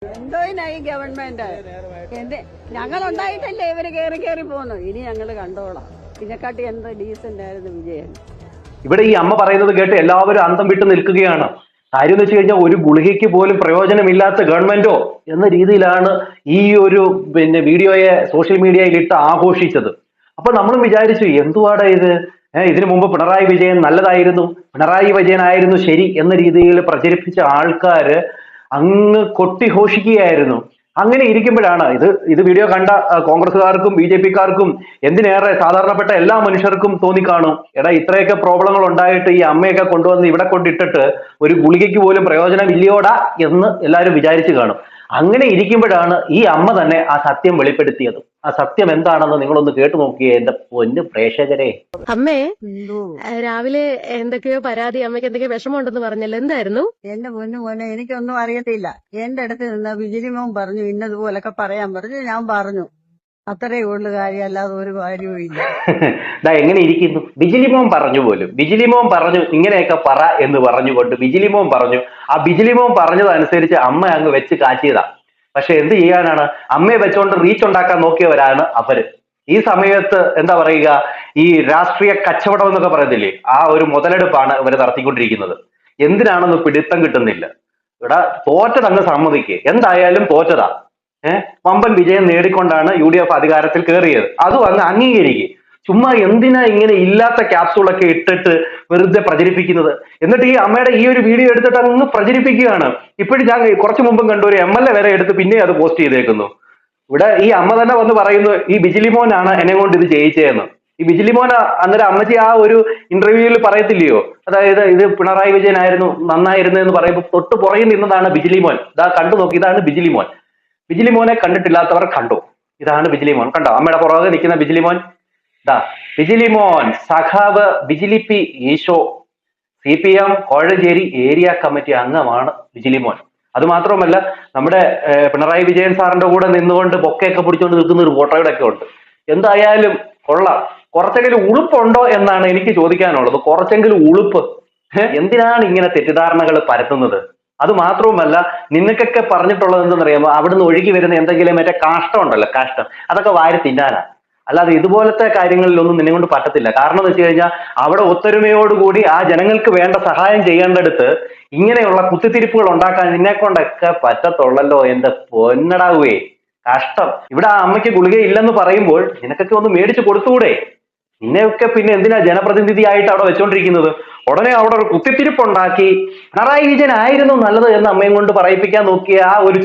എന്തോയിനായി government ഞങ്ങൾ ഉണ്ടായിട്ടല്ലേ ഇവര് കേറി പോന്നു. ഇനി ഞങ്ങൾ കണ്ടോളാം. ഇതിനെക്കാട്ടി എന്ത് ഡീസന്റ് ആയിരുന്നു വിജയൻ. ഇവിടെ ഈ അമ്മ പറയുന്നത് കേട്ട് എല്ലാവരും അന്തം വിട്ട് നിൽക്കുകയാണ്. കാര്യം എന്ന് വെച്ച് കഴിഞ്ഞാൽ ഒരു ഗുളികയ്ക്ക് പോലും പ്രയോജനമില്ലാത്ത ഗവൺമെന്റോ എന്ന രീതിയിലാണ് ഈ ഒരു വീഡിയോയെ സോഷ്യൽ മീഡിയയിൽ ഇട്ട് ആഘോഷിച്ചത്. അപ്പൊ നമ്മളും വിചാരിച്ചു എന്തുവാടാ ഇത്, ഇതിനു മുമ്പ് പിണറായി വിജയൻ നല്ലതായിരുന്നു, പിണറായി വിജയനായിരുന്നു ശരി എന്ന രീതിയിൽ പ്രചരിപ്പിച്ച ആൾക്കാര് അങ്ങ് കൊട്ടിഘോഷിക്കുകയായിരുന്നു. അങ്ങനെ ഇരിക്കുമ്പോഴാണ് ഇത് വീഡിയോ കണ്ട കോൺഗ്രസ്സുകാർക്കും ബി ജെ പിക്കാർക്കും എന്തിനേറെ സാധാരണപ്പെട്ട എല്ലാ മനുഷ്യർക്കും തോന്നിക്കാണും, എടാ ഇത്രയൊക്കെ പ്രോബ്ലങ്ങൾ ഉണ്ടായിട്ട് ഈ അമ്മയൊക്കെ കൊണ്ടുവന്ന് ഇവിടെ കൊണ്ടിട്ടിട്ട് ഒരു ഗുളികയ്ക്ക് പോലും പ്രയോജനം ഇല്ലയോടാ എന്ന് എല്ലാവരും വിചാരിച്ചു കാണും. അങ്ങനെ ഇരിക്കുമ്പോഴാണ് ഈ അമ്മ തന്നെ ആ സത്യം വെളിപ്പെടുത്തിയത്. ആ സത്യം എന്താണെന്ന് നിങ്ങളൊന്ന് കേട്ടു നോക്കിയേ എന്റെ പൊന്നു പ്രേക്ഷകരെ. അമ്മേ, രാവിലെ എന്തൊക്കെയോ പരാതി, അമ്മയ്ക്ക് എന്തൊക്കെയോ വിഷമമുണ്ടെന്ന് പറഞ്ഞല്ലോ, എന്തായിരുന്നു? എന്റെ പൊന്നു എനിക്കൊന്നും അറിയത്തില്ല. എന്റെ അടുത്ത് നിന്ന് വിജിലിമോൻ പറഞ്ഞു ഇന്നതുപോലൊക്കെ പറയാൻ പറഞ്ഞു. ഞാൻ പറഞ്ഞു, അത്രേ ഉള്ളു കാര്യം, അല്ലാതെ ഒരു കാര്യവും ഇല്ല. എങ്ങനെ ഇരിക്കുന്നു? ബിജിലിമോൻ പറഞ്ഞു പോലും, ബിജിലിമോൻ പറഞ്ഞു ഇങ്ങനെയൊക്കെ പറ എന്ന് പറഞ്ഞുകൊണ്ട് ബിജിലിമോൻ പറഞ്ഞു. ആ ബിജിലിമോൻ പറഞ്ഞതനുസരിച്ച് അമ്മ അങ്ങ് വെച്ച് കാച്ചിയതാ. പക്ഷെ എന്ത് ചെയ്യാനാണ്, അമ്മയെ വെച്ചോണ്ട് റീച്ച് ഉണ്ടാക്കാൻ നോക്കിയവരാണ് അവര്. ഈ സമയത്ത് എന്താ പറയുക, ഈ രാഷ്ട്രീയ കച്ചവടം എന്നൊക്കെ പറയത്തില്ലേ, ആ ഒരു മുതലെടുപ്പാണ് ഇവര് നടത്തിക്കൊണ്ടിരിക്കുന്നത്. എന്തിനാണെന്ന് പിടുത്തം കിട്ടുന്നില്ല. ഇവിടെ തോറ്റതങ്ങ് സമ്മതിക്ക്, എന്തായാലും തോറ്റതാ. വമ്പൻ വിജയം നേടിക്കൊണ്ടാണ് UDF അധികാരത്തിൽ കയറിയത്. അതും അങ്ങ് അംഗീകരിക്കുക. ചുമ്മാ എന്തിനാ ഇങ്ങനെ ഇല്ലാത്ത ക്യാപ്സൂളൊക്കെ ഇട്ടിട്ട് വെറുതെ പ്രചരിപ്പിക്കുന്നത്? എന്നിട്ട് ഈ അമ്മയുടെ ഈ ഒരു വീഡിയോ എടുത്തിട്ട് അങ്ങ് പ്രചരിപ്പിക്കുകയാണ്. ഇപ്പോഴും ഞാൻ കുറച്ചു മുമ്പും കണ്ടു, ഒരു MLA വരെ എടുത്ത് പിന്നെ അത് പോസ്റ്റ് ചെയ്തേക്കുന്നു. ഇവിടെ ഈ അമ്മ തന്നെ വന്ന് പറയുന്നു ഈ ബിജിലിമോനാണ് എന്നെ കൊണ്ട് ഇത് ചെയ്യിച്ചതെന്ന്. ഈ ബിജിലിമോൻ അന്നേരം അമ്മച്ചി ആ ഒരു ഇന്റർവ്യൂവിൽ പറയത്തില്ലയോ, അതായത് ഇത് പിണറായി വിജയനായിരുന്നു നന്നായിരുന്നു എന്ന് പറയുമ്പോൾ തൊട്ട് പുറകിൽ നിന്നതാണ് ബിജിലിമോൻ. ഇതാ കണ്ടു നോക്കി, ഇതാണ് ബിജിലിമോൻ. ബിജിലിമോനെ കണ്ടിട്ടില്ലാത്തവർ കണ്ടു, ഇതാണ് ബിജിലിമോൻ. കണ്ടോ അമ്മയുടെ പുറകെ നിൽക്കുന്ന ബിജിലിമോൻ? ദാ ബിജിലിമോൻ, സഖാവ് Bijilippi Easo, CPM Kozhencherry area committee അംഗമാണ് ബിജിലിമോൻ. അത് മാത്രമല്ല, നമ്മുടെ പിണറായി വിജയൻ സാറിന്റെ കൂടെ നിന്നുകൊണ്ട് ബൊക്കെയൊക്കെ പിടിച്ചുകൊണ്ട് നിൽക്കുന്ന ഒരു ഫോട്ടോയുടെ ഒക്കെ ഉണ്ട്. എന്തായാലും കൊള്ളാം. കുറച്ചെങ്കിലും ഉളുപ്പുണ്ടോ എന്നാണ് എനിക്ക് ചോദിക്കാനുള്ളത്. കുറച്ചെങ്കിലും ഉളുപ്പ്. എന്തിനാണ് ഇങ്ങനെ തെറ്റിദ്ധാരണകൾ പരത്തുന്നത്? അത് മാത്രവുമല്ല, നിങ്ങൾക്കൊക്കെ പറഞ്ഞിട്ടുള്ളത് എന്തെന്നറിയാമോ, അവിടുന്ന് ഒഴുകി വരുന്ന എന്തെങ്കിലും മറ്റേ കാഷ്ടം ഉണ്ടല്ലോ, കാഷ്ടം, അതൊക്കെ വാരി തിന്നാനാ. അല്ലാതെ ഇതുപോലത്തെ കാര്യങ്ങളിലൊന്നും നിന്നെ കൊണ്ട് പറ്റത്തില്ല. കാരണം എന്ന് വെച്ച് കഴിഞ്ഞാൽ അവിടെ ഒത്തൊരുമയോടുകൂടി ആ ജനങ്ങൾക്ക് വേണ്ട സഹായം ചെയ്യേണ്ടടുത്ത് ഇങ്ങനെയുള്ള കുത്തിത്തിരിപ്പുകൾ ഉണ്ടാക്കാൻ നിന്നെ കൊണ്ടൊക്കെ പറ്റത്തുള്ളല്ലോ എന്റെ പൊന്നടാവേ. കഷ്ടം. ഇവിടെ ആ അമ്മയ്ക്ക് ഗുളിക ഇല്ലെന്ന് പറയുമ്പോൾ നിനക്കൊക്കെ ഒന്ന് മേടിച്ചു കൊടുത്തുകൂടെ? നിന്നെയൊക്കെ പിന്നെ എന്തിനാ ജനപ്രതിനിധിയായിട്ട് അവിടെ വെച്ചോണ്ടിരിക്കുന്നത്? ഉടനെ അവിടെ ഒരു കുത്തിത്തിരിപ്പുണ്ടാക്കി പിണറായി വിജയൻ ആയിരുന്നു നല്ലത് എന്ന് അമ്മയും കൊണ്ട് പറയിപ്പിക്കാൻ നോക്കിയ ആ ഒരു